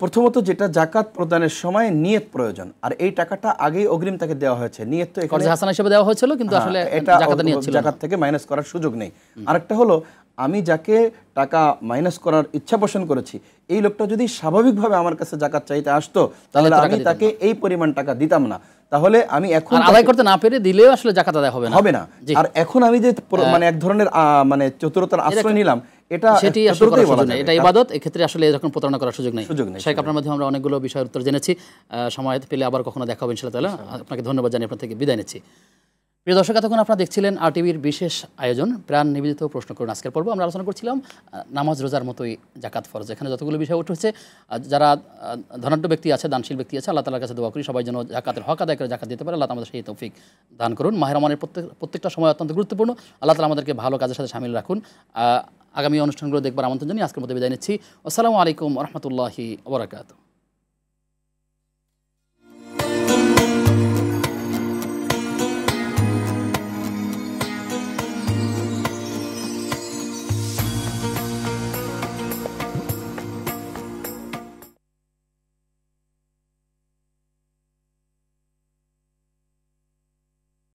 [SPEAKER 2] প্রথমত যেটা জাকাত প্রদানের সময় নিয়ত প্রয়োজন, আর এই টাকাটা আগেই অগ্রিম তাকে দেওয়া হয়েছে, নিয়ত তো এখানে
[SPEAKER 1] হাসানা হিসেবে দেওয়া হয়েছিল, কিন্তু আসলে
[SPEAKER 2] এটা জাকাত থেকে মাইনাস করার সুযোগ নেই। আরেকটা হলো, আমি যাকে টাকা মাইনাস করার ইচ্ছা পোষণ করেছি, এই লোকটা যদি স্বাভাবিকভাবে আমার কাছে জাকাত চাইতে আসতো, তাহলে আমি তাকে এই পরিমাণ টাকা দিতাম না। তাহলে আমি এখন
[SPEAKER 1] আদায় করতে না পেরে দিলেও আসলে জাকাত আদায় হবে না। আর
[SPEAKER 2] এখন আমি যে মানে এক ধরনের মানে চতুরতার আশ্রয় নিলাম, এটা
[SPEAKER 1] ইবাদত, এক্ষেত্রে আসলে এরকম প্রতারণা করার সুযোগ নেই। শেখ, আপনার মাধ্যমে আমরা অনেকগুলো বিষয়ের উত্তর জেনেছি। সময় পেলে আবার কখনো দেখা হবে ইনশাআল্লাহ তাআলা। আপনাকে ধন্যবাদ জানিয়ে আপনার থেকে বিদায় নিচ্ছি। প্রিয় দর্শক, এতক্ষণ আপনারা দেখছিলেন RTVর বিশেষ আয়োজন প্রাণ নিবেদিত প্রশ্ন করুন। আজকের পর্ব আমরা আলোচনা করছিলাম নামাজ রোজার মতোই জাকাত ফরজ। এখানে যতগুলো বিষয় উঠেছে, যারা ধনাঢ্য ব্যক্তি আছে, দানশীল ব্যক্তি আছে, আল্লাহ তাআলার কাছে দোয়া করি সবাই যেন জাকাতের হক আদায় করে জাকাত দিতে পারে। আল্লাহ আমাদের সেই তৌফিক দান করুন। মাহে রমজানের প্রত্যেকটা সময় অত্যন্ত গুরুত্বপূর্ণ। আল্লাহ তাআলা আমাদেরকে ভালো কাজের সাথে শামিল রাখুন। আগামী অনুষ্ঠানগুলো দেখবার আমন্ত্রণ জানিয়ে আজকের মতো বিদায় নিচ্ছি। আসসালামু আলাইকুম ওয়া রাহমাতুল্লাহি ওয়া বারাকাতুহু।